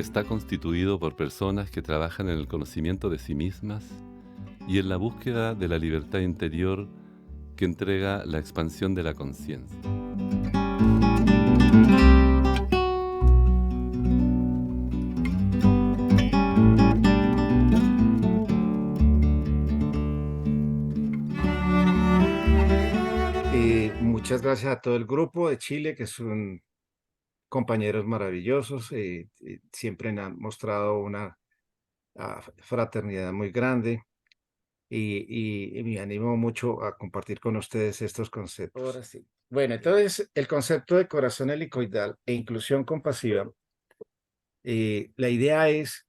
está constituido por personas que trabajan en el conocimiento de sí mismas y en la búsqueda de la libertad interior que entrega la expansión de la conciencia. Muchas gracias a todo el grupo de Chile, que son compañeros maravillosos. Siempre me han mostrado una fraternidad muy grande y me animo mucho a compartir con ustedes estos conceptos. Ahora sí. Bueno, entonces el concepto de corazón helicoidal e inclusión compasiva, la idea es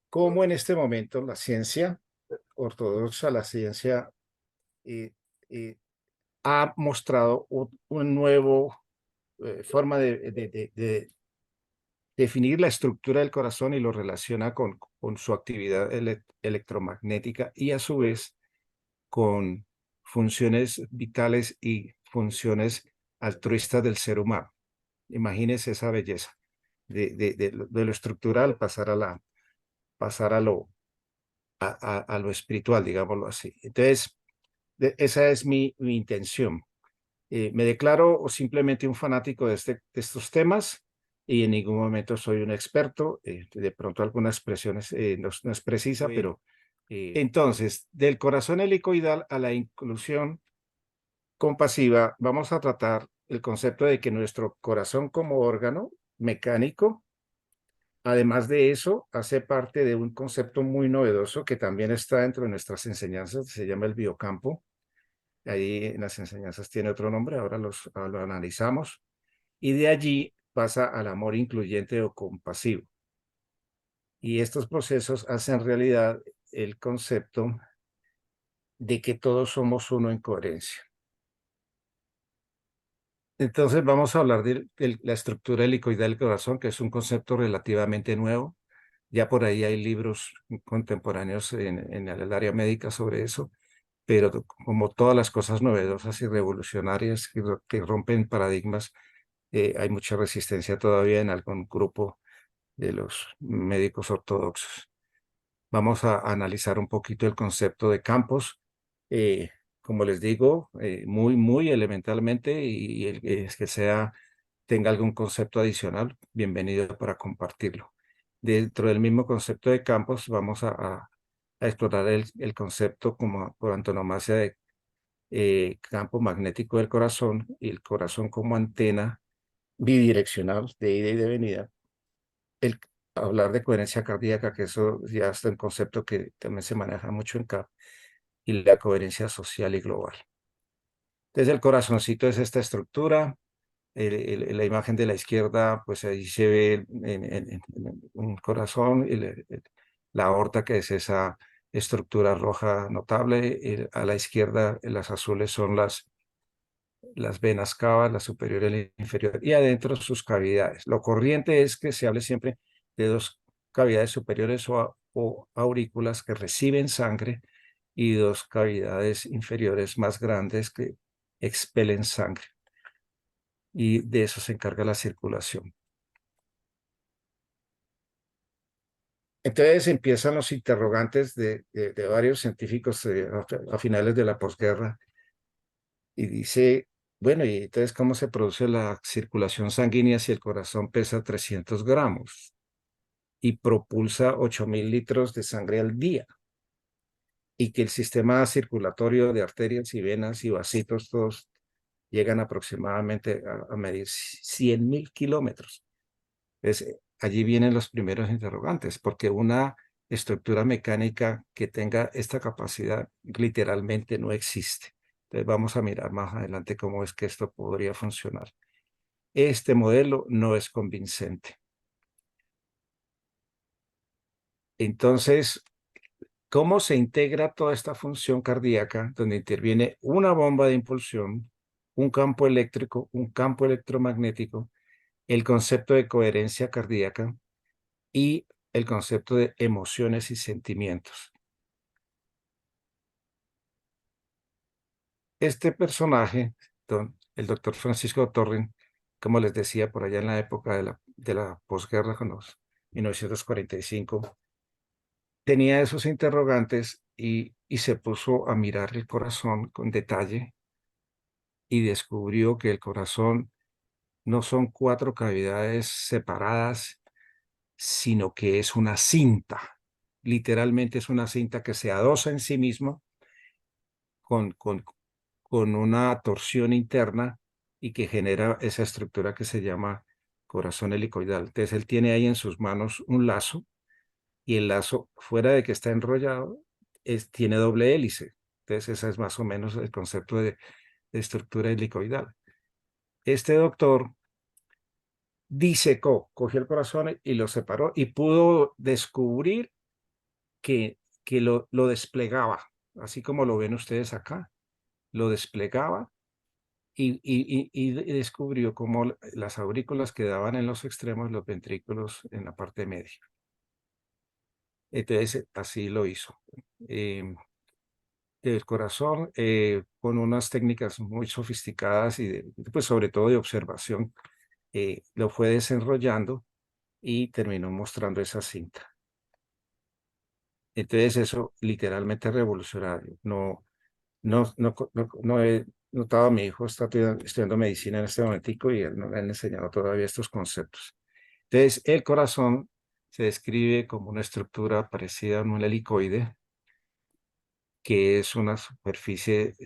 cómo en este momento la ciencia ortodoxa, la ciencia eh, eh, ha mostrado un nuevo forma de definir la estructura del corazón y lo relaciona con su actividad electromagnética y a su vez con funciones vitales y funciones altruistas del ser humano. Imagínese esa belleza de lo estructural pasar a lo espiritual, digámoslo así. Entonces, esa es mi intención. Me declaro simplemente un fanático de estos temas y en ningún momento soy un experto. De pronto algunas expresiones no es precisa, Bueno, pero entonces, del corazón helicoidal a la inclusión compasiva, vamos a tratar el concepto de que nuestro corazón como órgano mecánico, además de eso, hace parte de un concepto muy novedoso que también está dentro de nuestras enseñanzas, se llama el biocampo. Ahí en las enseñanzas tiene otro nombre, ahora lo analizamos. Y de allí pasa al amor incluyente o compasivo. Y estos procesos hacen realidad el concepto de que todos somos uno en coherencia. Entonces vamos a hablar de la estructura helicoidal del corazón, que es un concepto relativamente nuevo. Ya por ahí hay libros contemporáneos en el área médica sobre eso, pero como todas las cosas novedosas y revolucionarias que rompen paradigmas, hay mucha resistencia todavía en algún grupo de los médicos ortodoxos. Vamos a analizar un poquito el concepto de campos, como les digo, muy elementalmente, y el que tenga algún concepto adicional, bienvenido para compartirlo. Dentro del mismo concepto de campos, vamos a explorar el concepto como por antonomasia de campo magnético del corazón y el corazón como antena bidireccional de ida y de venida. El hablar de coherencia cardíaca, que eso ya es un concepto que también se maneja mucho en CAP, y la coherencia social y global. Entonces el corazoncito es esta estructura. La imagen de la izquierda, pues ahí se ve en un corazón, la aorta, que es esa estructura roja notable. A la izquierda, las azules son las venas cavas, la superior y la inferior, y adentro sus cavidades. Lo corriente es que se hable siempre de dos cavidades superiores o aurículas que reciben sangre y dos cavidades inferiores más grandes que expelen sangre. Y de eso se encarga la circulación. Entonces empiezan los interrogantes de varios científicos a finales de la posguerra y dice, bueno, ¿y entonces cómo se produce la circulación sanguínea si el corazón pesa 300 gramos y propulsa 8.000 litros de sangre al día? Y que el sistema circulatorio de arterias y venas y vasitos todos llegan aproximadamente a medir 100.000 kilómetros. Allí vienen los primeros interrogantes, porque una estructura mecánica que tenga esta capacidad literalmente no existe. Entonces vamos a mirar más adelante cómo es que esto podría funcionar. Este modelo no es convincente. Entonces, ¿cómo se integra toda esta función cardíaca donde interviene una bomba de impulsión, un campo eléctrico, un campo electromagnético, el concepto de coherencia cardíaca y el concepto de emociones y sentimientos? Este personaje, el doctor Francisco Torren, como les decía, por allá en la época de la posguerra, 1945, tenía esos interrogantes y se puso a mirar el corazón con detalle y descubrió que el corazón no son cuatro cavidades separadas, sino que es una cinta. Literalmente es una cinta que se adosa en sí misma con, con, con una torsión interna y que genera esa estructura que se llama corazón helicoidal. Entonces él tiene ahí en sus manos un lazo y el lazo, fuera de que está enrollado, tiene doble hélice. Entonces ese es más o menos el concepto de estructura helicoidal. Este doctor disecó, cogió el corazón y lo separó y pudo descubrir que lo desplegaba, así como lo ven ustedes acá, lo desplegaba y descubrió cómo las aurículas quedaban en los extremos, los ventrículos en la parte media. Entonces, así lo hizo. El corazón, con unas técnicas muy sofisticadas y pues sobre todo de observación, lo fue desenrollando y terminó mostrando esa cinta. Entonces eso literalmente es revolucionario. No he notado a mi hijo, está estudiando medicina en este momentico y no le han enseñado todavía estos conceptos. Entonces el corazón se describe como una estructura parecida a un helicoide, que es una superficie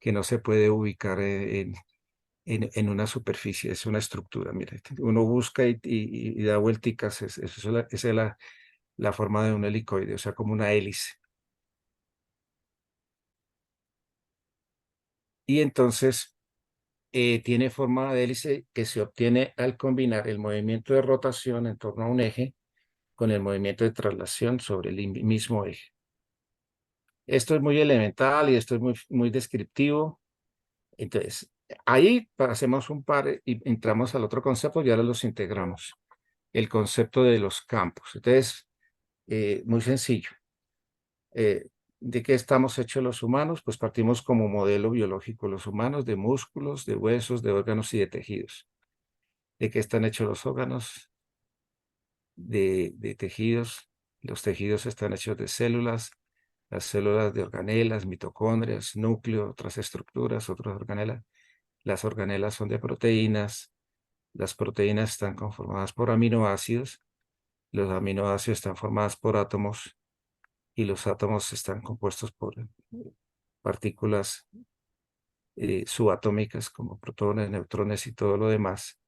que no se puede ubicar en una superficie, es una estructura. Mira, uno busca y da vuelticas, esa es la forma de un helicoide, o sea, como una hélice. Y entonces tiene forma de hélice que se obtiene al combinar el movimiento de rotación en torno a un eje con el movimiento de traslación sobre el mismo eje. Esto es muy elemental y esto es muy descriptivo. Entonces, ahí hacemos un par y entramos al otro concepto y ahora los integramos. El concepto de los campos. Entonces, muy sencillo. ¿De qué estamos hechos los humanos? Pues partimos como modelo biológico los humanos de músculos, de huesos, de órganos y de tejidos. ¿De qué están hechos los órganos? De tejidos. Los tejidos están hechos de células, las células de organelas, mitocondrias, núcleo, otras estructuras, otras organelas. Las organelas son de proteínas. Las proteínas están conformadas por aminoácidos. Los aminoácidos están formados por átomos y los átomos están compuestos por partículas subatómicas como protones, neutrones y todo lo demás.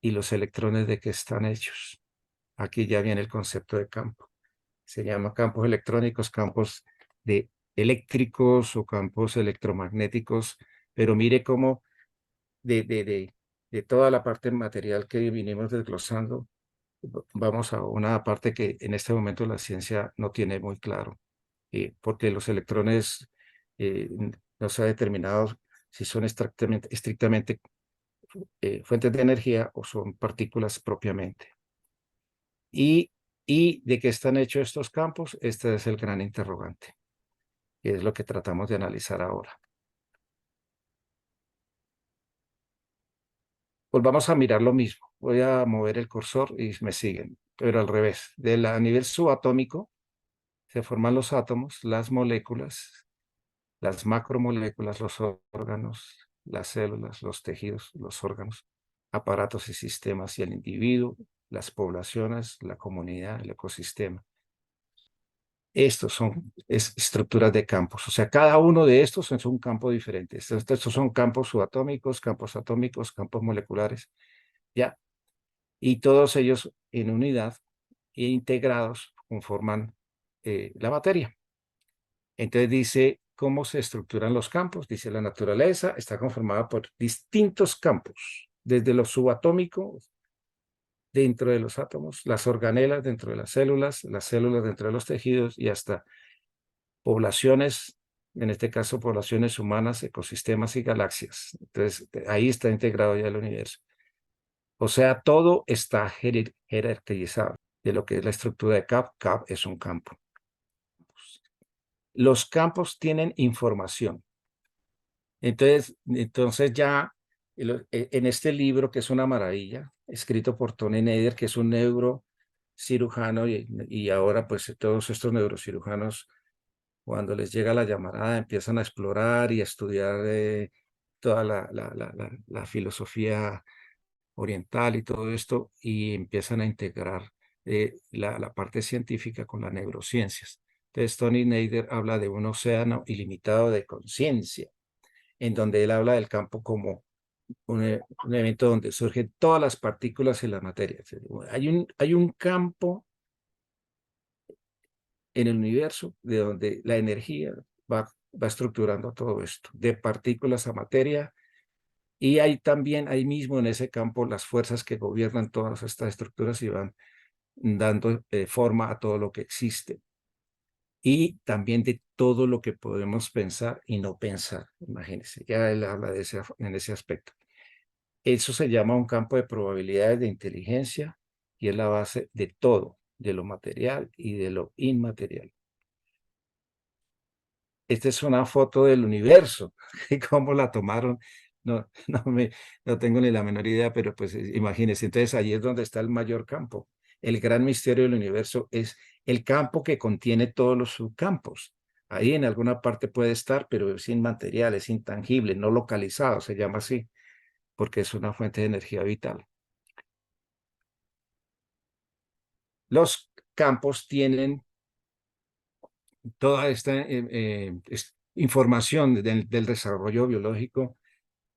¿Y los electrones de qué están hechos? Aquí ya viene el concepto de campo. Se llama campos electrónicos, campos de eléctricos o campos electromagnéticos, pero mire cómo de toda la parte material que vinimos desglosando, vamos a una parte que en este momento la ciencia no tiene muy claro, porque los electrones eh, no se ha determinado si son estrictamente fuentes de energía o son partículas propiamente. ¿Y de qué están hechos estos campos? Este es el gran interrogante, que es lo que tratamos de analizar ahora. Volvamos a mirar lo mismo. Voy a mover el cursor y me siguen, pero al revés. A nivel subatómico se forman los átomos, las moléculas, las macromoléculas, los órganos, las células, los tejidos, los órganos, aparatos y sistemas y el individuo, las poblaciones, la comunidad, el ecosistema. Estos son estructuras de campos, o sea, cada uno de estos es un campo diferente. Estos son campos subatómicos, campos atómicos, campos moleculares, ¿ya? Y todos ellos en unidad e integrados conforman la materia. Entonces dice, ¿cómo se estructuran los campos? Dice, la naturaleza está conformada por distintos campos, desde lo subatómico dentro de los átomos, las organelas dentro de las células dentro de los tejidos y hasta poblaciones, en este caso poblaciones humanas, ecosistemas y galaxias. Entonces, ahí está integrado ya el universo. O sea, todo está jerarquizado de lo que es la estructura de CAP. CAP es un campo. Los campos tienen información. Entonces ya en este libro, que es una maravilla, escrito por Tony Nader, que es un neurocirujano, y ahora pues todos estos neurocirujanos, cuando les llega la llamarada, empiezan a explorar y a estudiar toda la filosofía oriental y todo esto, y empiezan a integrar la parte científica con las neurociencias. Entonces, Tony Nader habla de un océano ilimitado de conciencia, en donde él habla del campo como un evento donde surgen todas las partículas y la materia. Hay un campo en el universo de donde la energía va estructurando todo esto, de partículas a materia, y hay también ahí mismo en ese campo las fuerzas que gobiernan todas estas estructuras y van dando forma a todo lo que existe. Y también de todo lo que podemos pensar y no pensar. Imagínense, ya él habla de en ese aspecto. Eso se llama un campo de probabilidades de inteligencia y es la base de todo, de lo material y de lo inmaterial. Esta es una foto del universo. ¿Y cómo la tomaron? No, no tengo ni la menor idea, pero pues imagínense. Entonces allí es donde está el mayor campo. El gran misterio del universo es el campo que contiene todos los subcampos. Ahí en alguna parte puede estar, pero es inmaterial, es intangible, no localizado, se llama así, porque es una fuente de energía vital. Los campos tienen toda esta información del desarrollo biológico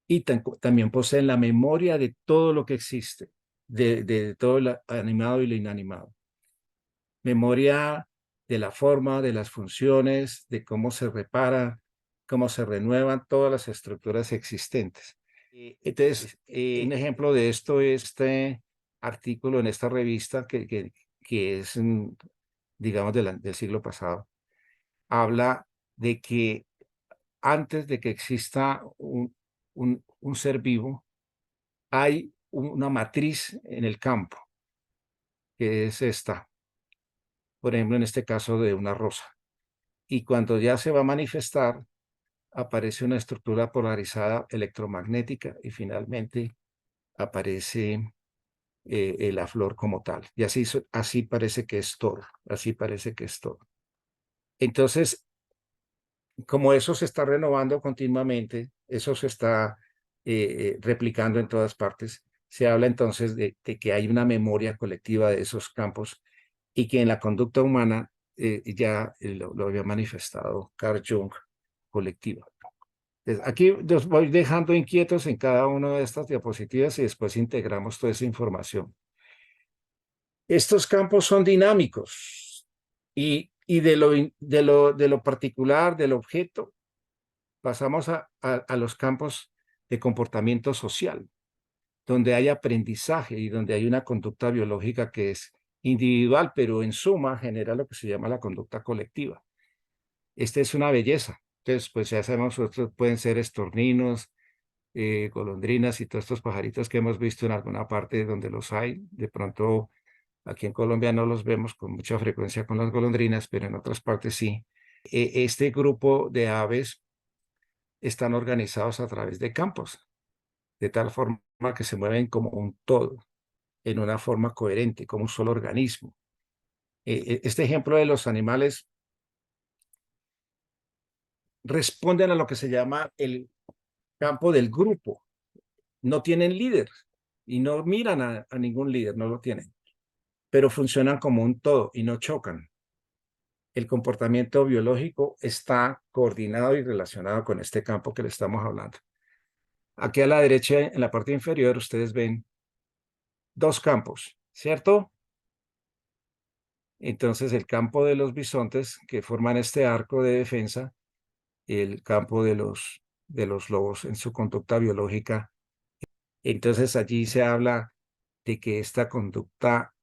y también poseen la memoria de todo lo que existe, de todo lo animado y lo inanimado. Memoria de la forma, de las funciones, de cómo se repara, cómo se renuevan todas las estructuras existentes. Entonces, un ejemplo de esto es este artículo en esta revista que es, digamos, del siglo pasado. Habla de que antes de que exista un ser vivo, hay una matriz en el campo, que es esta, por ejemplo, en este caso de una rosa. Y cuando ya se va a manifestar, aparece una estructura polarizada electromagnética y finalmente aparece la flor como tal. Y así parece que es todo, así parece que es todo. Entonces, como eso se está renovando continuamente, eso se está replicando en todas partes, se habla entonces de que hay una memoria colectiva de esos campos y que en la conducta humana ya lo había manifestado Carl Jung, colectiva. Entonces, aquí los voy dejando inquietos en cada una de estas diapositivas y después integramos toda esa información. Estos campos son dinámicos y de lo particular, del objeto, pasamos a los campos de comportamiento social, donde hay aprendizaje y donde hay una conducta biológica que es individual, pero en suma genera lo que se llama la conducta colectiva. Esta es una belleza. Entonces, pues ya sabemos, otros pueden ser estorninos, golondrinas y todos estos pajaritos que hemos visto en alguna parte donde los hay. De pronto, aquí en Colombia no los vemos con mucha frecuencia con las golondrinas, pero en otras partes sí. Este grupo de aves están organizados a través de campos, de tal forma que se mueven como un todo, en una forma coherente, como un solo organismo. Este ejemplo de los animales responden a lo que se llama el campo del grupo. No tienen líder y no miran a ningún líder, no lo tienen, pero funcionan como un todo y no chocan. El comportamiento biológico está coordinado y relacionado con este campo que le estamos hablando. Aquí a la derecha, en la parte inferior, ustedes ven dos campos, ¿cierto? Entonces, el campo de los bisontes que forman este arco de defensa, el campo de los lobos en su conducta biológica. Entonces, allí se habla de que esta conducta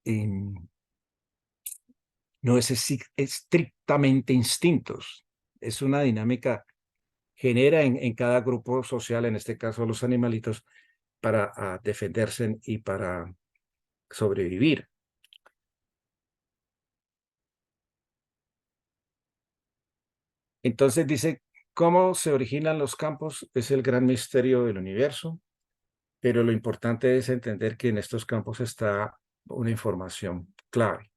no es estrictamente instintos, es una dinámica, genera en cada grupo social, en este caso los animalitos, para defenderse y para sobrevivir. Entonces dice, ¿cómo se originan los campos? Es el gran misterio del universo. pero lo importante es entender que en estos campos está una información clave.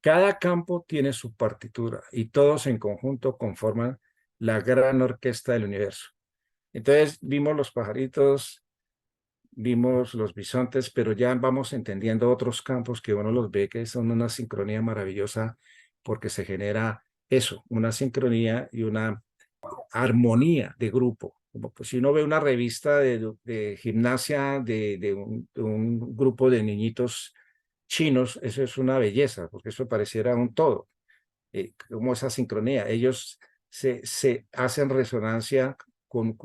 Cada campo tiene su partitura y todos en conjunto conforman la gran orquesta del universo. Entonces vimos los pajaritos, vimos los bisontes, pero ya vamos entendiendo otros campos que uno los ve que son una sincronía maravillosa porque se genera eso, una sincronía y una armonía de grupo. Como pues, si uno ve una revista de gimnasia de un grupo de niñitos chinos, eso es una belleza, porque eso pareciera un todo, como esa sincronía. Ellos se hacen resonancia con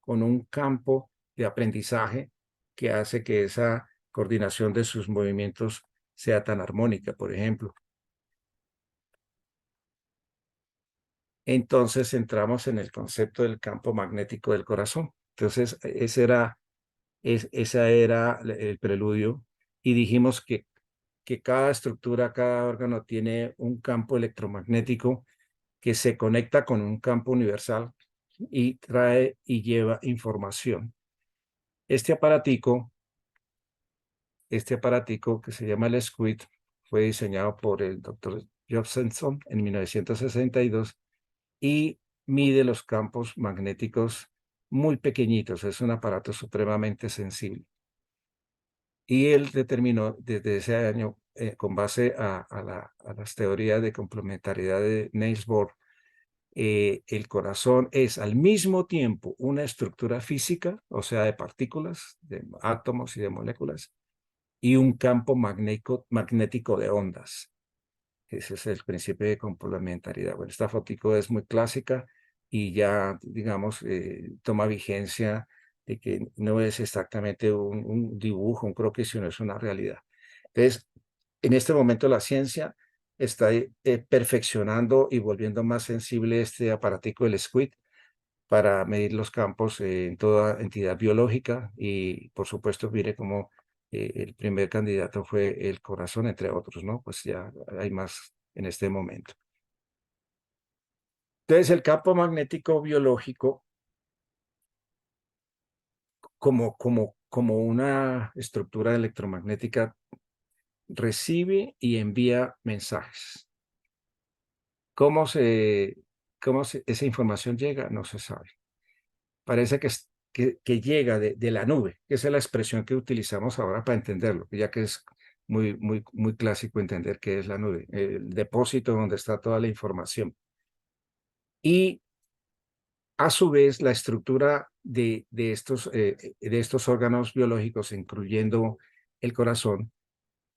un campo de aprendizaje que hace que esa coordinación de sus movimientos sea tan armónica, por ejemplo. Entonces entramos en el concepto del campo magnético del corazón. Entonces, esa era el preludio y dijimos que cada estructura, cada órgano tiene un campo electromagnético que se conecta con un campo universal y trae y lleva información. Este aparatico, este aparatico que se llama el SQUID fue diseñado por el doctor Josephson en 1962 y mide los campos magnéticos muy pequeñitos. Es un aparato supremamente sensible. Y él determinó desde ese año, con base a las teorías de complementariedad de Niels Bohr, el corazón es al mismo tiempo una estructura física, o sea, de partículas, de átomos y de moléculas, y un campo magnético de ondas. Ese es el principio de complementariedad. Bueno, esta fotico es muy clásica y ya, digamos, toma vigencia de que no es exactamente un dibujo, un croquis, sino es una realidad. Entonces, en este momento la ciencia está perfeccionando y volviendo más sensible este aparatico del SQUID para medir los campos en toda entidad biológica y, por supuesto, mire cómo el primer candidato fue el corazón, entre otros, ¿no? Pues ya hay más en este momento. Entonces, el campo magnético biológico, como una estructura electromagnética, recibe y envía mensajes. ¿Cómo esa información llega? No se sabe. Parece que llega de la nube, que esa es la expresión que utilizamos ahora para entenderlo, ya que es muy clásico entender qué es la nube, el depósito donde está toda la información. Y a su vez, la estructura de estos órganos biológicos, incluyendo el corazón,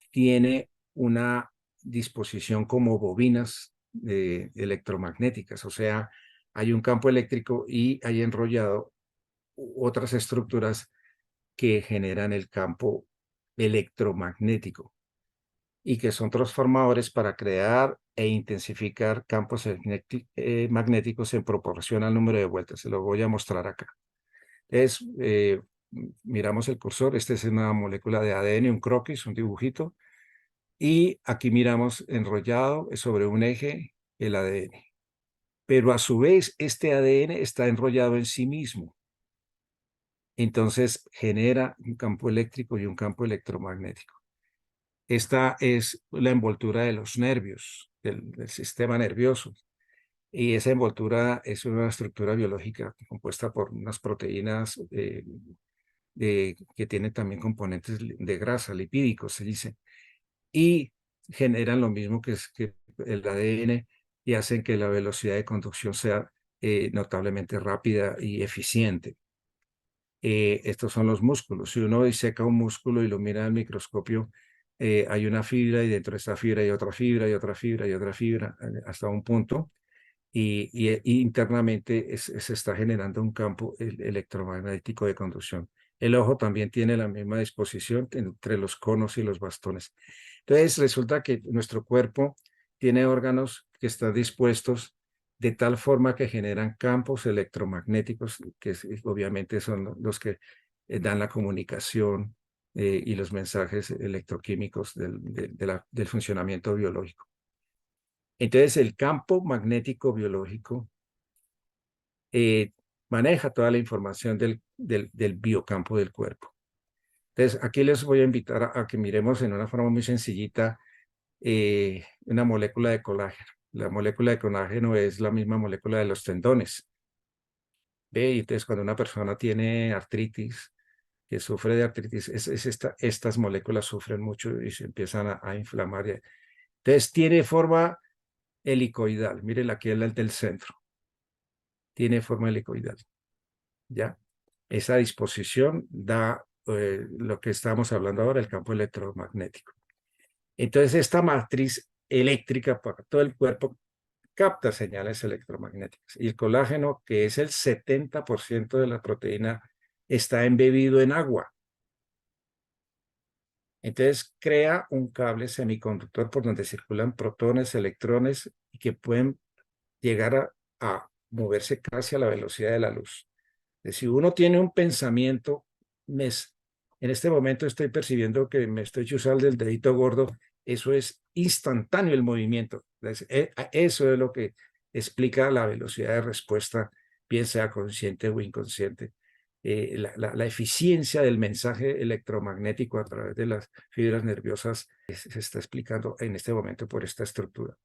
tiene una disposición como bobinas electromagnéticas, o sea, hay un campo eléctrico y hay enrollado otras estructuras que generan el campo electromagnético y que son transformadores para crear e intensificar campos magnéticos en proporción al número de vueltas. Se lo voy a mostrar acá. Miramos el cursor, esta es una molécula de ADN, un croquis, un dibujito, y aquí miramos enrollado sobre un eje el ADN. Pero a su vez, este ADN está enrollado en sí mismo. Entonces genera un campo eléctrico y un campo electromagnético. Esta es la envoltura de los nervios, del sistema nervioso. Y esa envoltura es una estructura biológica compuesta por unas proteínas que tienen también componentes de grasa, lipídicos, se dice. Y generan lo mismo que el ADN y hacen que la velocidad de conducción sea notablemente rápida y eficiente. Estos son los músculos. Si uno diseca un músculo y lo mira al microscopio, hay una fibra y dentro de esta fibra hay otra fibra y otra fibra y otra fibra hasta un punto y internamente se está generando un campo electromagnético de conducción. El ojo también tiene la misma disposición entre los conos y los bastones. Entonces resulta que nuestro cuerpo tiene órganos que están dispuestos de tal forma que generan campos electromagnéticos, que obviamente son los que dan la comunicación y los mensajes electroquímicos del funcionamiento biológico. Entonces, el campo magnético biológico maneja toda la información del biocampo del cuerpo. Entonces, aquí les voy a invitar a que miremos en una forma muy sencillita una molécula de colágeno. La molécula de colágeno es la misma molécula de los tendones. ¿Ve? Y entonces, cuando una persona tiene artritis, que sufre de artritis, estas moléculas sufren mucho y se empiezan a inflamar. Entonces, tiene forma helicoidal. Miren aquí el del centro. Tiene forma helicoidal. ¿Ya? Esa disposición da lo que estamos hablando ahora, el campo electromagnético. Entonces, esta matriz eléctrica para todo el cuerpo capta señales electromagnéticas. Y el colágeno, que es el 70% de la proteína, está embebido en agua. Entonces, crea un cable semiconductor por donde circulan protones, electrones y que pueden llegar a moverse casi a la velocidad de la luz. Si uno tiene un pensamiento, en este momento estoy percibiendo que me estoy chuzando el dedito gordo, eso es instantáneo el movimiento. Eso es lo que explica la velocidad de respuesta, bien sea consciente o inconsciente. La eficiencia del mensaje electromagnético a través de las fibras nerviosas se está explicando en este momento por esta estructura.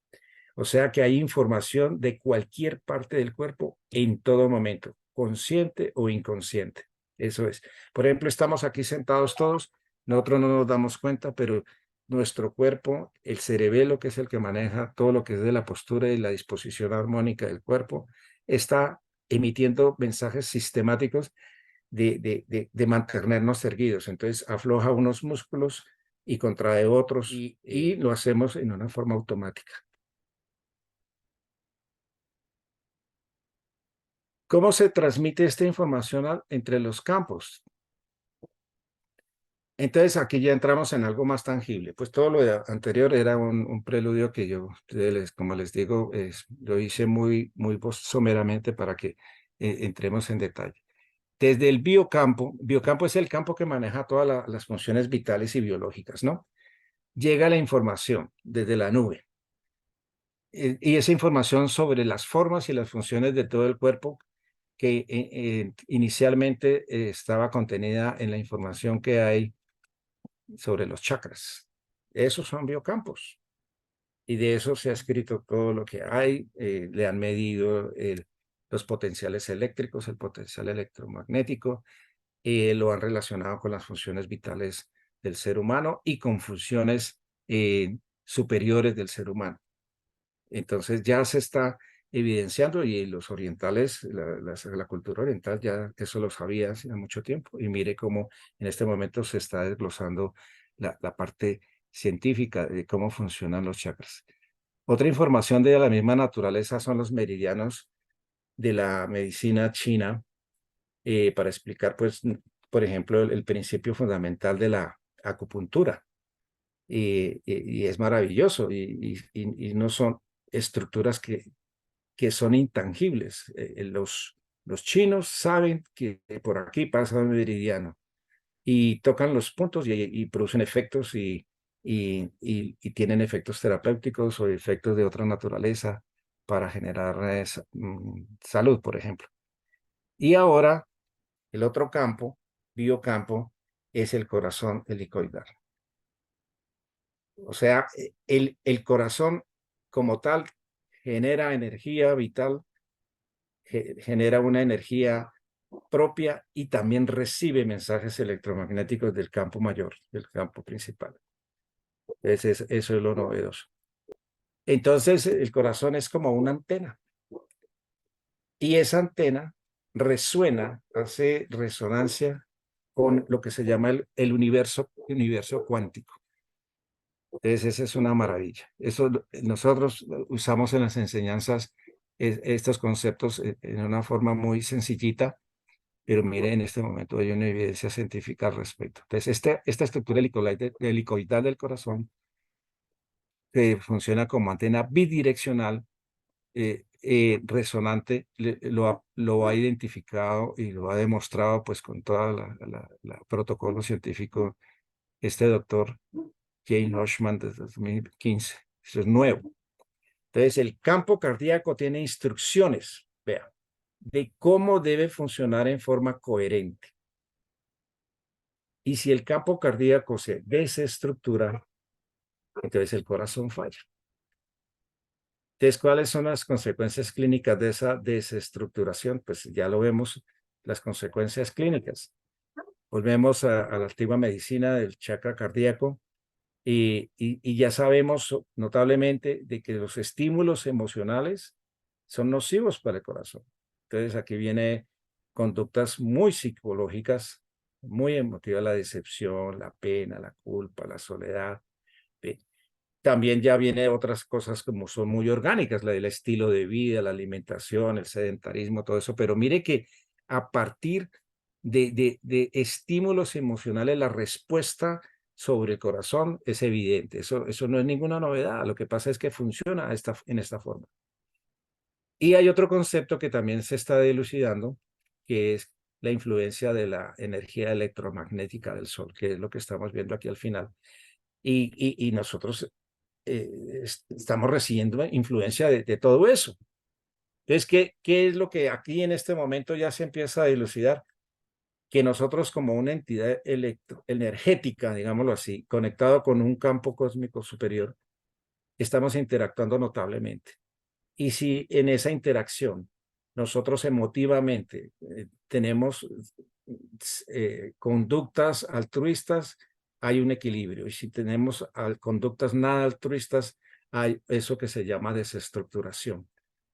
O sea que hay información de cualquier parte del cuerpo en todo momento, consciente o inconsciente. Eso es. Por ejemplo, estamos aquí sentados todos, nosotros no nos damos cuenta, pero nuestro cuerpo, el cerebelo, que es el que maneja todo lo que es de la postura y la disposición armónica del cuerpo, está emitiendo mensajes sistemáticos de mantenernos erguidos. Entonces, afloja unos músculos y contrae otros y lo hacemos en una forma automática. ¿Cómo se transmite esta información entre los campos? Entonces aquí ya entramos en algo más tangible. Pues todo lo anterior era un preludio que yo, como les digo, lo hice muy someramente para que entremos en detalle. Desde el biocampo es el campo que maneja todas las funciones vitales y biológicas, ¿no? Llega la información desde la nube. Y esa información sobre las formas y las funciones de todo el cuerpo que inicialmente estaba contenida en la información que hay sobre los chakras. Esos son biocampos. Y de eso se ha escrito todo lo que hay. Le han medido los potenciales eléctricos, el potencial electromagnético, lo han relacionado con las funciones vitales del ser humano y con funciones superiores del ser humano. Entonces ya se está evidenciando y los orientales, la cultura oriental ya eso lo sabía hace mucho tiempo y mire cómo en este momento se está desglosando la parte científica de cómo funcionan los chakras. Otra información de la misma naturaleza son los meridianos de la medicina china para explicar, pues, por ejemplo, el principio fundamental de la acupuntura. Y es maravilloso y no son estructuras que son intangibles. Los chinos saben que por aquí pasa un meridiano y tocan los puntos y producen efectos y tienen efectos terapéuticos o efectos de otra naturaleza para generar salud, por ejemplo. Y ahora el otro campo, biocampo, es el corazón helicoidal. O sea, el corazón como tal genera energía vital, genera una energía propia y también recibe mensajes electromagnéticos del campo mayor, del campo principal. Eso es lo novedoso. Entonces, el corazón es como una antena y esa antena resuena, hace resonancia con lo que se llama el universo cuántico. Entonces, esa es una maravilla. Eso nosotros usamos en las enseñanzas estos conceptos en una forma muy sencillita, pero mire, en este momento hay una evidencia científica al respecto. Entonces, esta estructura helicoidal del corazón que funciona como antena bidireccional resonante, lo ha identificado y lo ha demostrado pues con todo el protocolo científico este doctor Jane Hirschman desde 2015. Eso es nuevo. Entonces, el campo cardíaco tiene instrucciones, vea, de cómo debe funcionar en forma coherente. Y si el campo cardíaco se desestructura, entonces el corazón falla. Entonces, ¿cuáles son las consecuencias clínicas de esa desestructuración? Pues ya lo vemos, las consecuencias clínicas. Volvemos a la antigua medicina del chakra cardíaco y ya sabemos notablemente de que los estímulos emocionales son nocivos para el corazón. Entonces, aquí viene conductas muy psicológicas, muy emotivas, la decepción, la pena, la culpa, la soledad. También ya viene otras cosas como son muy orgánicas, la del estilo de vida, la alimentación, el sedentarismo, todo eso. Pero mire que a partir de estímulos emocionales, la respuesta sobre el corazón es evidente. Eso no es ninguna novedad. Lo que pasa es que funciona en esta forma. Y hay otro concepto que también se está dilucidando, que es la influencia de la energía electromagnética del Sol, que es lo que estamos viendo aquí al final. Y nosotros estamos recibiendo influencia de todo eso. Entonces, ¿qué es lo que aquí en este momento ya se empieza a dilucidar? Que nosotros como una entidad energética, digámoslo así, conectado con un campo cósmico superior, estamos interactuando notablemente. Y si en esa interacción nosotros emotivamente tenemos conductas altruistas, hay un equilibrio. Y si tenemos conductas nada altruistas, hay eso que se llama desestructuración.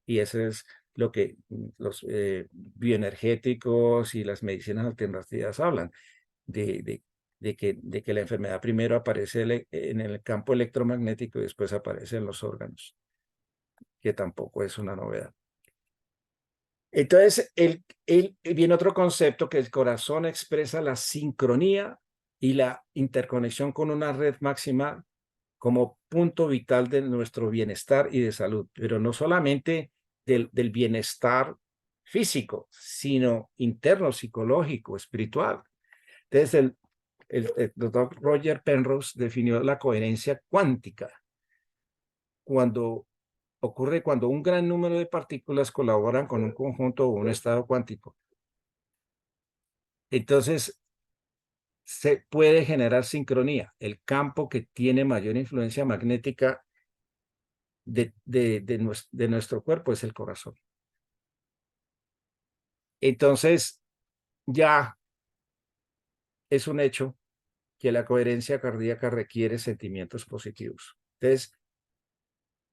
Y eso es lo que los bioenergéticos y las medicinas alternativas hablan, de que la enfermedad primero aparece en el campo electromagnético y después aparece en los órganos, que tampoco es una novedad. Entonces, viene otro concepto que el corazón expresa la sincronía y la interconexión con una red máxima como punto vital de nuestro bienestar y de salud, pero no solamente del bienestar físico, sino interno, psicológico, espiritual. Entonces, el doctor Roger Penrose definió la coherencia cuántica cuando ocurre cuando un gran número de partículas colaboran con un conjunto o un estado cuántico. Entonces, se puede generar sincronía. El campo que tiene mayor influencia magnética de nuestro cuerpo es el corazón. Entonces, ya es un hecho que la coherencia cardíaca requiere sentimientos positivos. Entonces,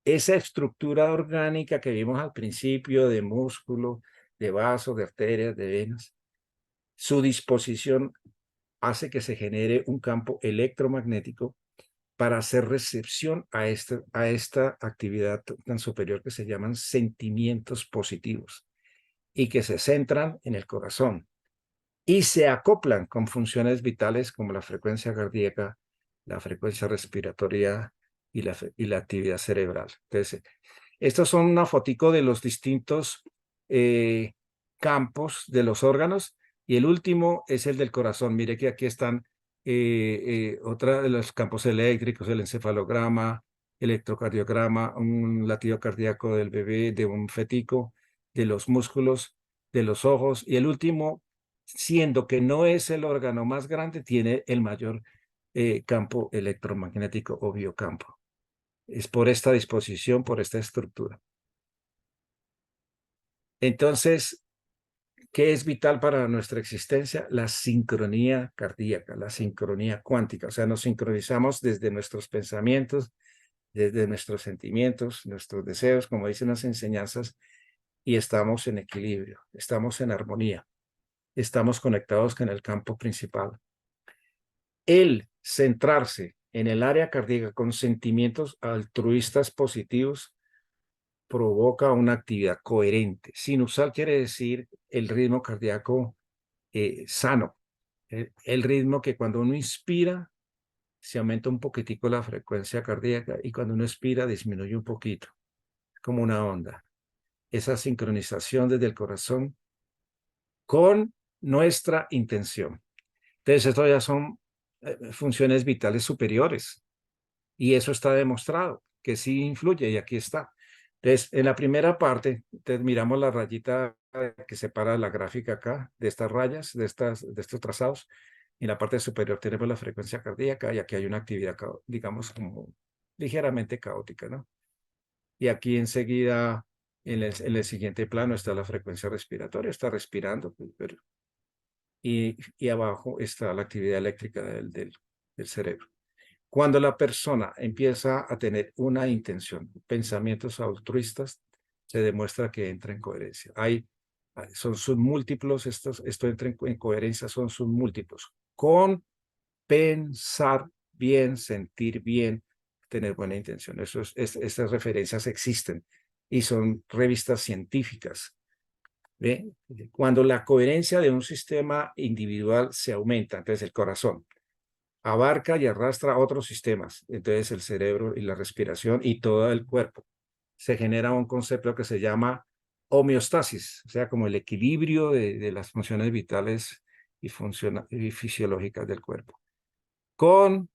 esa estructura orgánica que vimos al principio de músculo, de vasos, de arterias, de venas, su disposición hace que se genere un campo electromagnético para hacer recepción a esta actividad tan superior que se llaman sentimientos positivos y que se centran en el corazón y se acoplan con funciones vitales como la frecuencia cardíaca, la frecuencia respiratoria y la actividad cerebral. Entonces, estos son una fotico de los distintos campos de los órganos y el último es el del corazón. Mire que aquí están otra de los campos eléctricos, el encefalograma, electrocardiograma, un latido cardíaco del bebé, de un fetico, de los músculos, de los ojos y el último, siendo que no es el órgano más grande, tiene el mayor campo electromagnético o biocampo. Es por esta disposición, por esta estructura. Entonces, ¿qué es vital para nuestra existencia? La sincronía cardíaca, la sincronía cuántica. O sea, nos sincronizamos desde nuestros pensamientos, desde nuestros sentimientos, nuestros deseos, como dicen las enseñanzas, y estamos en equilibrio, estamos en armonía, estamos conectados con el campo principal. El centrarse en el área cardíaca con sentimientos altruistas positivos provoca una actividad coherente. Sinusal quiere decir el ritmo cardíaco sano, el ritmo que cuando uno inspira se aumenta un poquitico la frecuencia cardíaca y cuando uno expira disminuye un poquito, como una onda. Esa sincronización desde el corazón con nuestra intención. Entonces, esto ya son funciones vitales superiores y eso está demostrado que sí influye y aquí está. Entonces, en la primera parte, entonces miramos la rayita que separa la gráfica acá de estas rayas, de estos trazados. En la parte superior tenemos la frecuencia cardíaca y aquí hay una actividad, digamos, como ligeramente caótica, ¿no? Y aquí enseguida, en el siguiente plano, está la frecuencia respiratoria, está respirando, pues, y abajo está la actividad eléctrica del cerebro. Cuando la persona empieza a tener una intención, pensamientos altruistas, se demuestra que entra en coherencia. Son submúltiplos, esto entra en coherencia, son submúltiplos. Con pensar bien, sentir bien, tener buena intención. Estas referencias existen y son revistas científicas. ¿Ve? Cuando la coherencia de un sistema individual se aumenta, entonces el corazón abarca y arrastra otros sistemas, entonces el cerebro y la respiración y todo el cuerpo. Se genera un concepto que se llama homeostasis, o sea, como el equilibrio de las funciones vitales y fisiológicas del cuerpo, con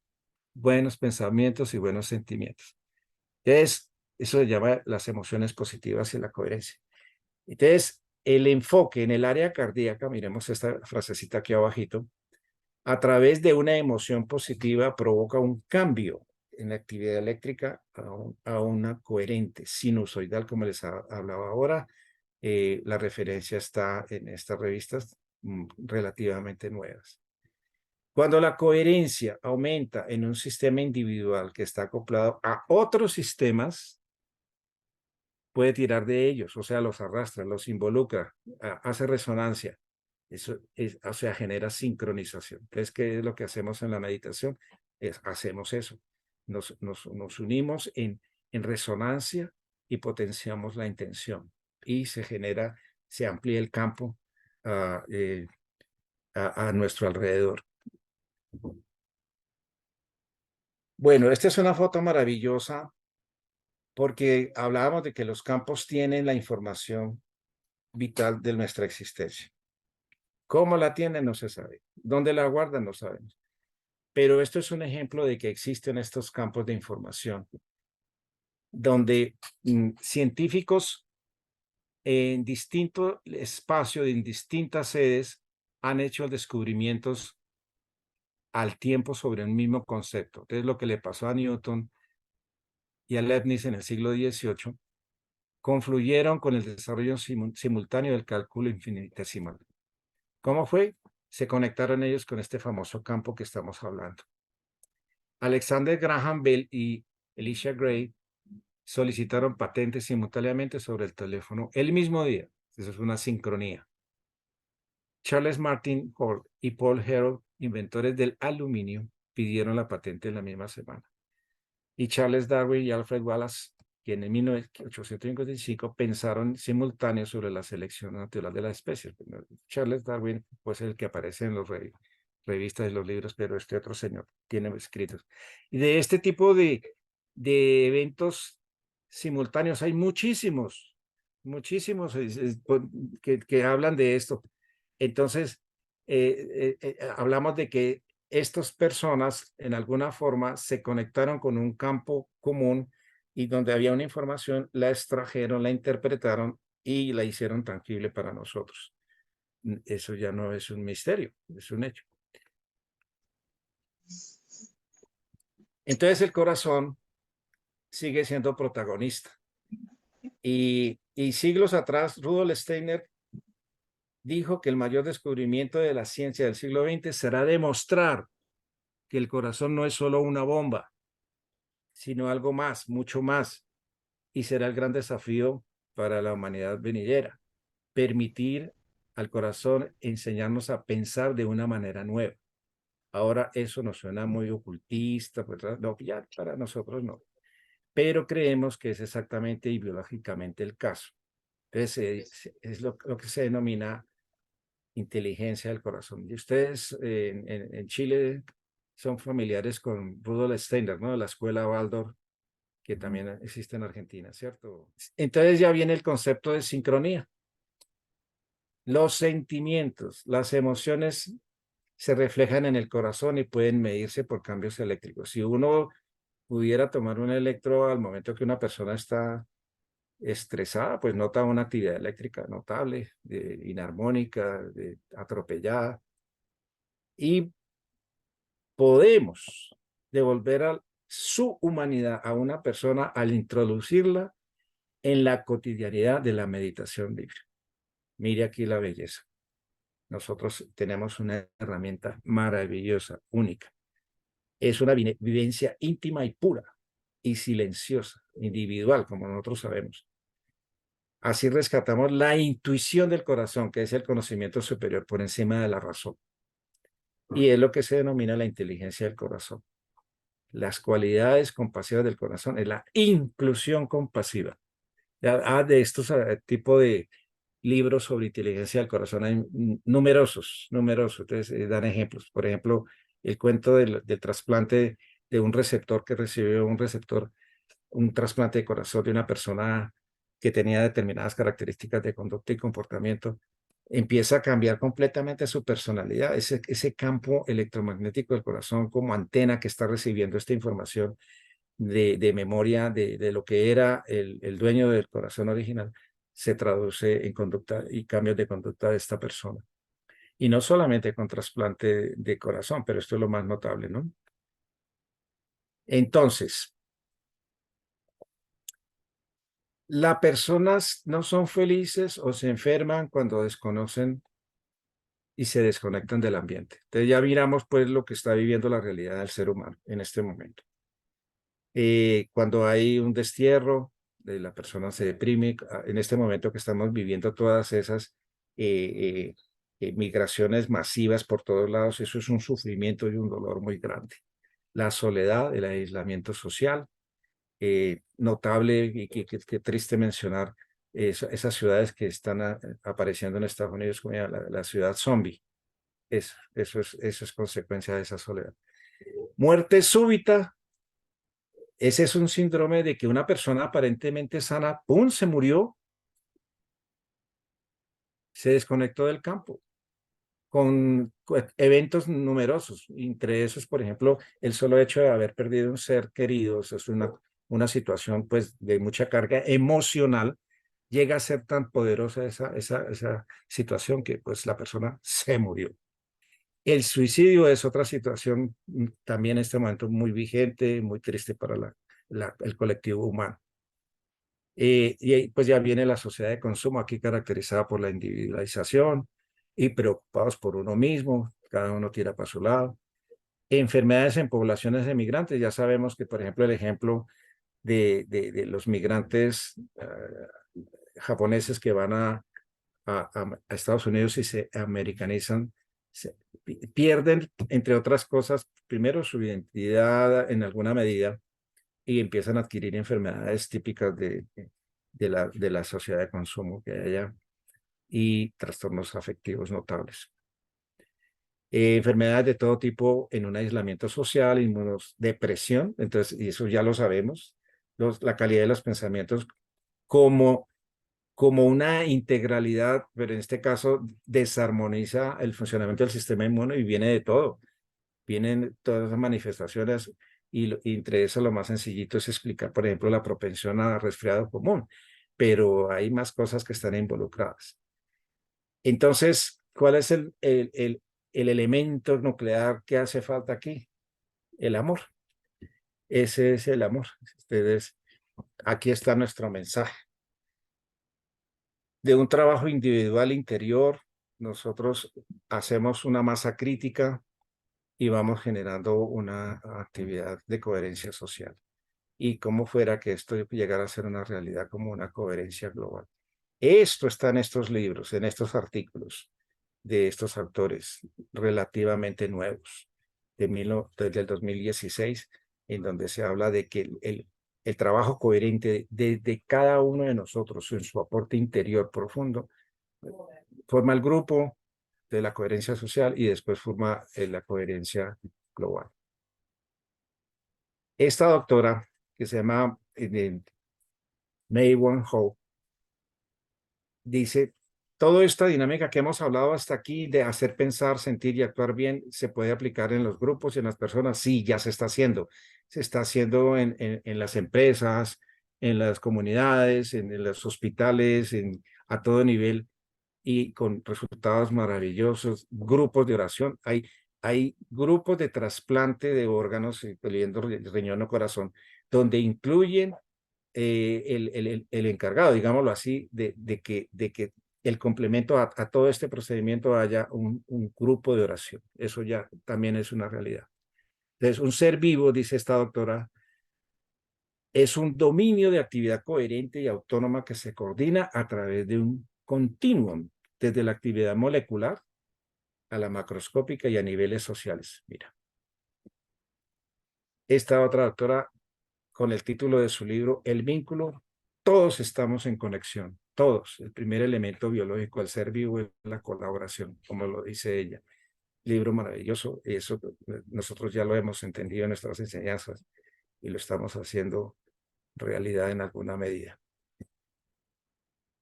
buenos pensamientos y buenos sentimientos. Entonces, eso se llama las emociones positivas y la coherencia. Entonces, el enfoque en el área cardíaca, miremos esta frasecita aquí abajito, a través de una emoción positiva provoca un cambio en la actividad eléctrica a una coherente sinusoidal, como les hablaba ahora. La referencia está en estas revistas relativamente nuevas. Cuando la coherencia aumenta en un sistema individual que está acoplado a otros sistemas, puede tirar de ellos, o sea, los arrastra, los involucra, hace resonancia. Eso es, o sea, genera sincronización. Entonces, ¿qué es lo que hacemos en la meditación? Hacemos eso. Nos unimos en resonancia y potenciamos la intención. Y se amplía el campo a, a nuestro alrededor. Bueno, esta es una foto maravillosa porque hablábamos de que los campos tienen la información vital de nuestra existencia. ¿Cómo la tienen? No se sabe. ¿Dónde la guardan? No sabemos. Pero esto es un ejemplo de que existen estos campos de información donde científicos en distinto espacio, en distintas sedes, han hecho descubrimientos al tiempo sobre un mismo concepto. Entonces, lo que le pasó a Newton y a Leibniz en el siglo XVIII confluyeron con el desarrollo simultáneo del cálculo infinitesimal. ¿Cómo fue? Se conectaron ellos con este famoso campo que estamos hablando. Alexander Graham Bell y Elisha Gray solicitaron patentes simultáneamente sobre el teléfono el mismo día. Eso es una sincronía. Charles Martin Hall y Paul Herold, inventores del aluminio, pidieron la patente en la misma semana. Y Charles Darwin y Alfred Wallace, quienes en 1855 pensaron simultáneo sobre la selección natural de las especies. Charles Darwin, pues, el que aparece en las revistas y los libros, pero este otro señor tiene escritos. Y de este tipo de eventos simultáneos hay muchísimos, muchísimos que hablan de esto. Entonces, hablamos de que estas personas en alguna forma se conectaron con un campo común y donde había una información, la extrajeron, la interpretaron y la hicieron tangible para nosotros. Eso ya no es un misterio, es un hecho. Entonces el corazón sigue siendo protagonista. Y siglos atrás, Rudolf Steiner dijo que el mayor descubrimiento de la ciencia del siglo XX será demostrar que el corazón no es solo una bomba, sino algo más, mucho más. Y será el gran desafío para la humanidad venidera, permitir al corazón enseñarnos a pensar de una manera nueva. Ahora eso nos suena muy ocultista, pues no, ya para nosotros no, pero creemos que es exactamente y biológicamente el caso. Entonces es lo que se denomina inteligencia del corazón. Y ustedes en Chile son familiares con Rudolf Steiner, ¿no? De la escuela Waldorf, que también existe en Argentina, ¿cierto? Entonces ya viene el concepto de sincronía. Los sentimientos, las emociones se reflejan en el corazón y pueden medirse por cambios eléctricos. Si uno pudiera tomar un electro al momento que una persona está estresada, pues nota una actividad eléctrica notable, inarmónica, atropellada. Y podemos devolver a su humanidad a una persona al introducirla en la cotidianidad de la meditación libre. Mire aquí la belleza. Nosotros tenemos una herramienta maravillosa, única. Es una vivencia íntima y pura y silenciosa, individual, como nosotros sabemos. Así rescatamos la intuición del corazón, que es el conocimiento superior por encima de la razón. Y es lo que se denomina la inteligencia del corazón. Las cualidades compasivas del corazón es la inclusión compasiva. De estos tipos de libros sobre inteligencia del corazón hay numerosos. Entonces, dan ejemplos. Por ejemplo, el cuento del trasplante de un receptor que recibió un trasplante de corazón de una persona que tenía determinadas características de conducta y comportamiento, empieza a cambiar completamente su personalidad. Ese campo electromagnético del corazón como antena que está recibiendo esta información de memoria de lo que era el dueño del corazón original, se traduce en conducta y cambios de conducta de esta persona. Y no solamente con trasplante de corazón, pero esto es lo más notable, ¿no? Entonces, las personas no son felices o se enferman cuando desconocen y se desconectan del ambiente. Entonces ya miramos pues lo que está viviendo la realidad del ser humano en este momento. Cuando hay un destierro, la persona se deprime. En este momento que estamos viviendo todas esas migraciones masivas por todos lados, eso es un sufrimiento y un dolor muy grande. La soledad, el aislamiento social, notable y que triste mencionar esas ciudades que están apareciendo en Estados Unidos como la ciudad zombie. Eso es consecuencia de esa soledad. Muerte súbita. Ese es un síndrome de que una persona aparentemente sana, ¡pum!, se murió, se desconectó del campo, con eventos numerosos, entre esos, por ejemplo, el solo hecho de haber perdido un ser querido. Eso es una situación pues de mucha carga emocional. Llega a ser tan poderosa esa situación que pues la persona se murió. El suicidio es otra situación también en este momento muy vigente, muy triste para el colectivo humano. Y pues ya viene la sociedad de consumo aquí caracterizada por la individualización y preocupados por uno mismo, cada uno tira para su lado. Enfermedades en poblaciones de migrantes, ya sabemos que, por ejemplo, el ejemplo de los migrantes japoneses que van a Estados Unidos y se americanizan, pierden, entre otras cosas, primero su identidad en alguna medida y empiezan a adquirir enfermedades típicas de la sociedad de consumo que hay allá y trastornos afectivos notables. Enfermedades de todo tipo en un aislamiento social, depresión, entonces, y eso ya lo sabemos, la calidad de los pensamientos como una integralidad, pero en este caso desarmoniza el funcionamiento del sistema inmune y viene de todo. Vienen todas esas manifestaciones y entre eso lo más sencillito es explicar, por ejemplo, la propensión a resfriado común, pero hay más cosas que están involucradas. Entonces, ¿cuál es el elemento nuclear que hace falta aquí? El amor. Ese es el amor. Ustedes, aquí está nuestro mensaje. De un trabajo individual interior, nosotros hacemos una masa crítica y vamos generando una actividad de coherencia social. Y cómo fuera que esto llegara a ser una realidad como una coherencia global. Esto está en estos libros, en estos artículos de estos autores relativamente nuevos, desde el 2016, en donde se habla de que el trabajo coherente de cada uno de nosotros en su aporte interior profundo forma el grupo de la coherencia social y después forma la coherencia global. Esta doctora, que se llama May Won Ho, dice, toda esta dinámica que hemos hablado hasta aquí de hacer pensar, sentir y actuar bien, ¿se puede aplicar en los grupos y en las personas? Sí, ya se está haciendo. Se está haciendo en las empresas, en las comunidades, en los hospitales, a todo nivel y con resultados maravillosos. Grupos de oración. Hay hay grupos de trasplante de órganos, incluyendo riñón o corazón, donde incluyen el encargado, digámoslo así, de que el complemento a todo este procedimiento haya un grupo de oración. Eso ya también es una realidad. Entonces, un ser vivo, dice esta doctora, es un dominio de actividad coherente y autónoma que se coordina a través de un continuum, desde la actividad molecular a la macroscópica y a niveles sociales. Mira, esta otra doctora, con el título de su libro, El vínculo, todos estamos en conexión, todos. El primer elemento biológico del ser vivo es la colaboración, como lo dice ella. Libro maravilloso, y eso nosotros ya lo hemos entendido en nuestras enseñanzas y lo estamos haciendo realidad en alguna medida.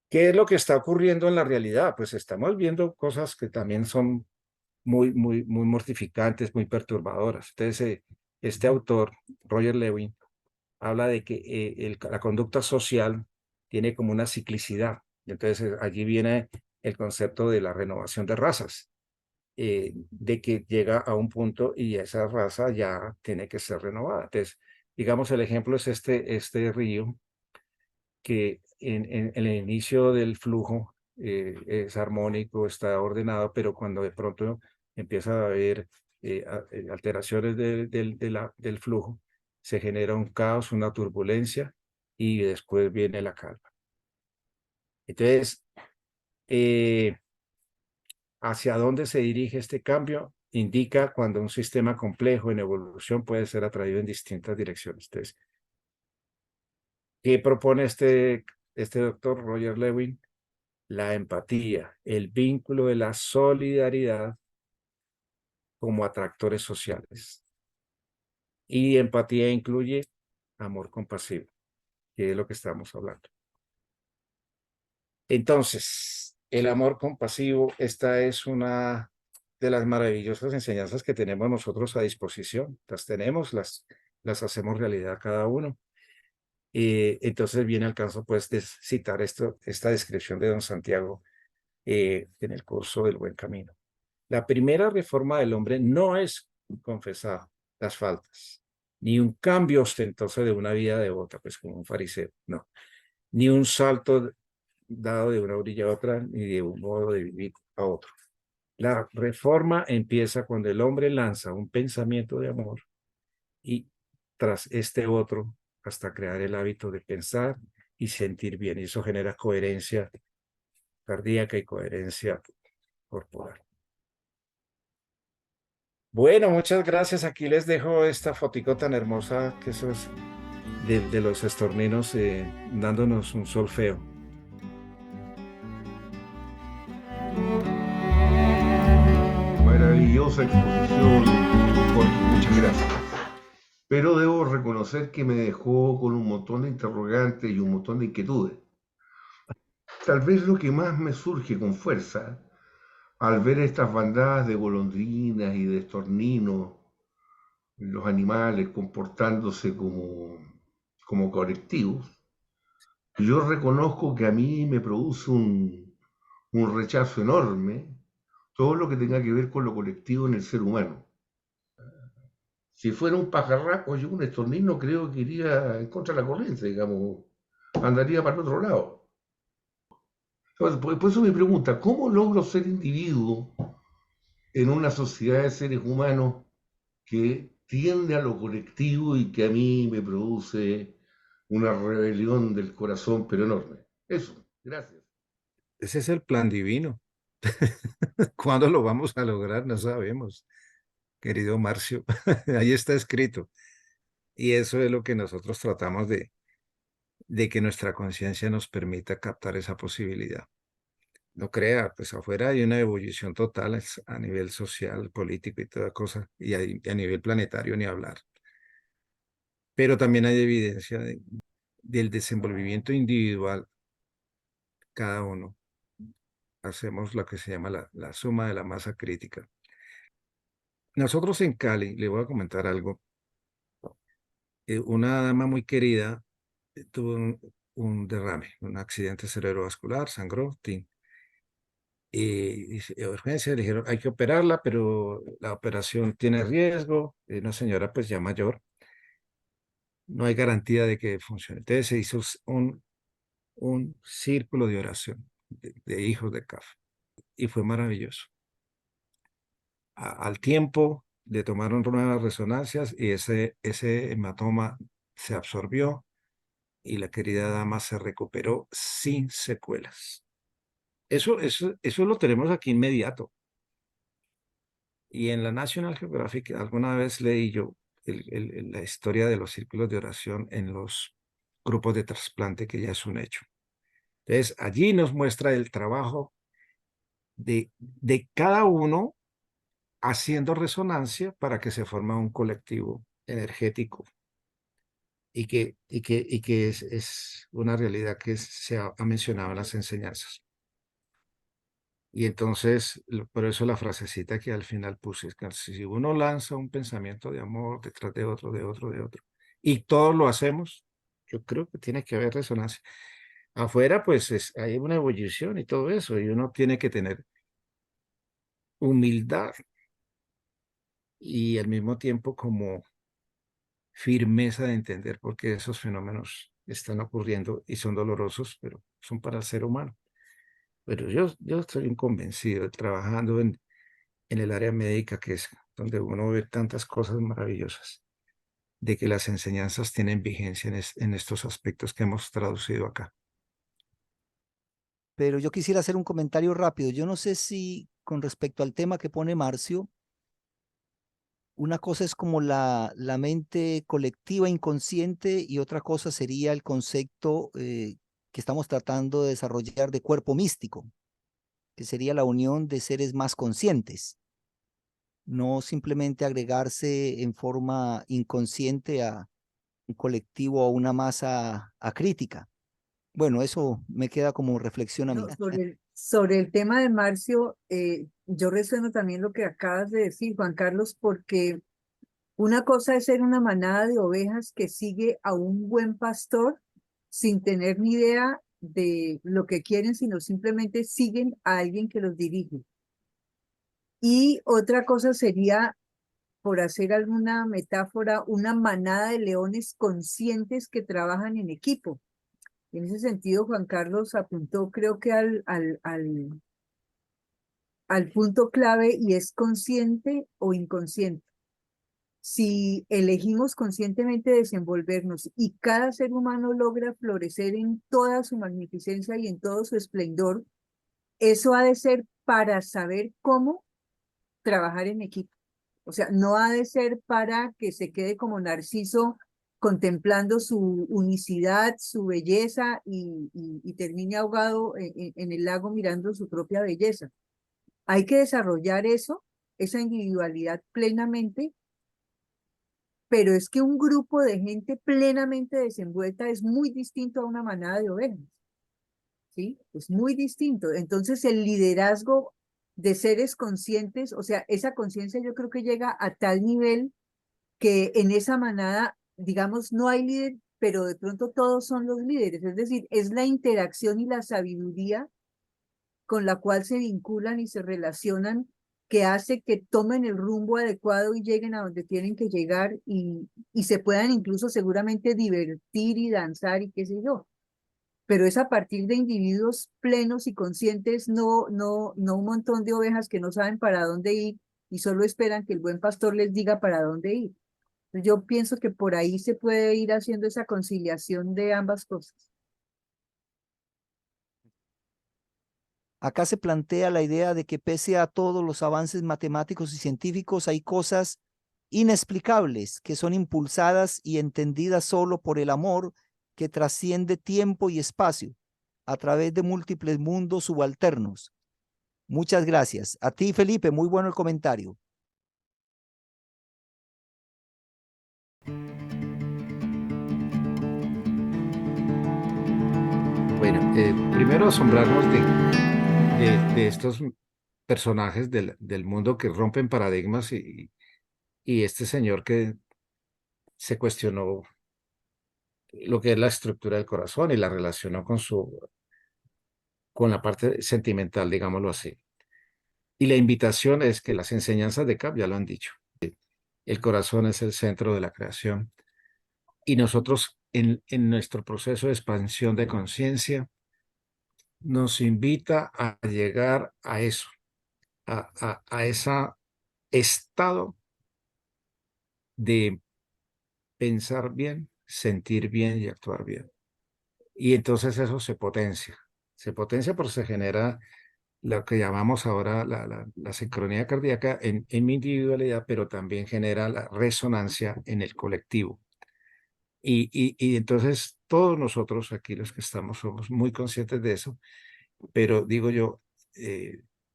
¿Qué es lo que está ocurriendo en la realidad? Pues estamos viendo cosas que también son muy mortificantes, muy perturbadoras. Entonces, este autor, Roger Lewin, habla de que la conducta social tiene como una ciclicidad. Y entonces allí viene el concepto de la renovación de razas, de que llega a un punto y esa raza ya tiene que ser renovada. Entonces, digamos, el ejemplo es este río que en el inicio del flujo es armónico, está ordenado, pero cuando de pronto empieza a haber alteraciones del flujo, se genera un caos, una turbulencia y después viene la calma. Entonces, eh, ¿hacia dónde se dirige este cambio? Indica cuando un sistema complejo en evolución puede ser atraído en distintas direcciones. Entonces, ¿qué propone este doctor Roger Lewin? La empatía, el vínculo de la solidaridad como atractores sociales. Y empatía incluye amor compasivo, que es lo que estamos hablando. Entonces, el amor compasivo, esta es una de las maravillosas enseñanzas que tenemos nosotros a disposición. Las tenemos, las hacemos realidad cada uno. Entonces viene al caso pues de citar esta descripción de don Santiago en el curso del Buen Camino. La primera reforma del hombre no es confesar las faltas, ni un cambio ostentoso de una vida devota, pues como un fariseo, no, ni un salto dado de una orilla a otra, ni de un modo de vivir a otro. La reforma empieza cuando el hombre lanza un pensamiento de amor y tras este otro hasta crear el hábito de pensar y sentir bien. Y eso genera coherencia cardíaca y coherencia corporal. Bueno, muchas gracias. Aquí les dejo esta fotico tan hermosa que eso es de los estorninos dándonos un solfeo. Maravillosa exposición, Jorge, muchas gracias. Pero debo reconocer que me dejó con un montón de interrogantes y un montón de inquietudes. Tal vez lo que más me surge con fuerza al ver estas bandadas de golondrinas y de estorninos, los animales comportándose como colectivos, yo reconozco que a mí me produce un rechazo enorme todo lo que tenga que ver con lo colectivo en el ser humano. Si fuera un pajarraco, yo un estornino creo que iría en contra de la corriente, digamos, andaría para el otro lado. Entonces, por eso me pregunta, ¿cómo logro ser individuo en una sociedad de seres humanos que tiende a lo colectivo y que a mí me produce una rebelión del corazón, pero enorme? Eso, gracias. Ese es el plan divino. ¿Cuándo lo vamos a lograr? No sabemos, querido Marcio. Ahí está escrito. Y eso es lo que nosotros tratamos de que nuestra conciencia nos permita captar esa posibilidad. No crea, pues afuera hay una ebullición total a nivel social, político y toda cosa, y a nivel planetario ni hablar. Pero también hay evidencia del desenvolvimiento individual, cada uno. Hacemos lo que se llama la suma de la masa crítica. Nosotros en Cali, le voy a comentar algo, una dama muy querida tuvo un derrame, un accidente cerebrovascular, sangró, tin. y urgencia, le dijeron, hay que operarla, pero la operación tiene riesgo. Una señora pues ya mayor, no hay garantía de que funcione. Entonces se hizo un círculo de oración de hijos de CAF y fue maravilloso. Al tiempo le tomaron nuevas resonancias y ese hematoma se absorbió y la querida dama se recuperó sin secuelas. Eso lo tenemos aquí inmediato. Y en la National Geographic alguna vez leí yo la historia de los círculos de oración en los grupos de trasplante, que ya es un hecho. Entonces, allí nos muestra el trabajo de cada uno haciendo resonancia para que se forme un colectivo energético y que es una realidad que se ha mencionado en las enseñanzas. Y entonces, por eso la frasecita que al final puse, es que si uno lanza un pensamiento de amor detrás de otro, de otro, de otro, y todos lo hacemos, yo creo que tiene que haber resonancia. Afuera, pues hay una ebullición y todo eso, y uno tiene que tener humildad y al mismo tiempo como firmeza de entender por qué esos fenómenos están ocurriendo y son dolorosos, pero son para el ser humano. Pero yo estoy convencido, trabajando en el área médica, que es donde uno ve tantas cosas maravillosas, de que las enseñanzas tienen vigencia en estos aspectos que hemos traducido acá. Pero yo quisiera hacer un comentario rápido. Yo no sé si con respecto al tema que pone Marcio, una cosa es como la mente colectiva inconsciente y otra cosa sería el concepto que estamos tratando de desarrollar de cuerpo místico, que sería la unión de seres más conscientes, no simplemente agregarse en forma inconsciente a un colectivo o una masa acrítica. Bueno, eso me queda como reflexión a mí. No, sobre el tema de Marcio, yo resueno también lo que acabas de decir, Juan Carlos, porque una cosa es ser una manada de ovejas que sigue a un buen pastor sin tener ni idea de lo que quieren, sino simplemente siguen a alguien que los dirige. Y otra cosa sería, por hacer alguna metáfora, una manada de leones conscientes que trabajan en equipo. En ese sentido, Juan Carlos apuntó, creo que al punto clave, y es consciente o inconsciente. Si elegimos conscientemente desenvolvernos y cada ser humano logra florecer en toda su magnificencia y en todo su esplendor, eso ha de ser para saber cómo trabajar en equipo. O sea, no ha de ser para que se quede como Narciso contemplando su unicidad, su belleza y termine ahogado en el lago mirando su propia belleza. Hay que desarrollar eso, esa individualidad plenamente, pero es que un grupo de gente plenamente desenvuelta es muy distinto a una manada de ovejas, ¿sí? Es muy distinto. Entonces el liderazgo de seres conscientes, o sea, esa conciencia yo creo que llega a tal nivel que en esa manada, digamos, no hay líder, pero de pronto todos son los líderes. Es decir, es la interacción y la sabiduría con la cual se vinculan y se relacionan que hace que tomen el rumbo adecuado y lleguen a donde tienen que llegar y se puedan incluso seguramente divertir y danzar y qué sé yo. Pero es a partir de individuos plenos y conscientes, no un montón de ovejas que no saben para dónde ir y solo esperan que el buen pastor les diga para dónde ir. Yo pienso que por ahí se puede ir haciendo esa conciliación de ambas cosas. Acá se plantea la idea de que pese a todos los avances matemáticos y científicos, hay cosas inexplicables que son impulsadas y entendidas solo por el amor que trasciende tiempo y espacio a través de múltiples mundos subalternos. Muchas gracias. A ti, Felipe, muy bueno el comentario. Bueno, primero asombrarnos de estos personajes del mundo que rompen paradigmas y este señor que se cuestionó lo que es la estructura del corazón y la relacionó con la parte sentimental, digámoslo así. Y la invitación es que las enseñanzas de CAP ya lo han dicho. El corazón es el centro de la creación. Y nosotros en nuestro proceso de expansión de conciencia nos invita a llegar a eso, a ese estado de pensar bien, sentir bien y actuar bien. Y entonces eso se potencia porque se genera lo que llamamos ahora la sincronía cardíaca en mi individualidad, pero también genera la resonancia en el colectivo. Y entonces todos nosotros aquí los que estamos somos muy conscientes de eso, pero digo yo,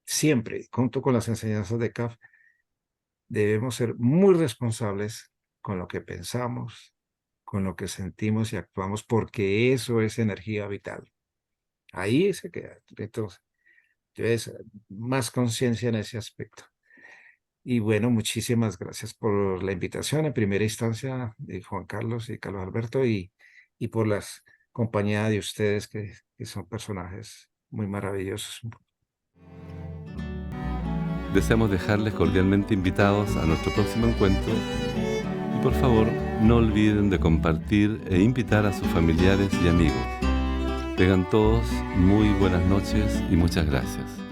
siempre, junto con las enseñanzas de CAF, debemos ser muy responsables con lo que pensamos, con lo que sentimos y actuamos, porque eso es energía vital. Ahí se queda. Entonces, más conciencia en ese aspecto. Y bueno, muchísimas gracias por la invitación en primera instancia de Juan Carlos y Carlos Alberto y por la compañía de ustedes que son personajes muy maravillosos. Deseamos dejarles cordialmente invitados a nuestro próximo encuentro y por favor no olviden de compartir e invitar a sus familiares y amigos. Tengan todos muy buenas noches y muchas gracias.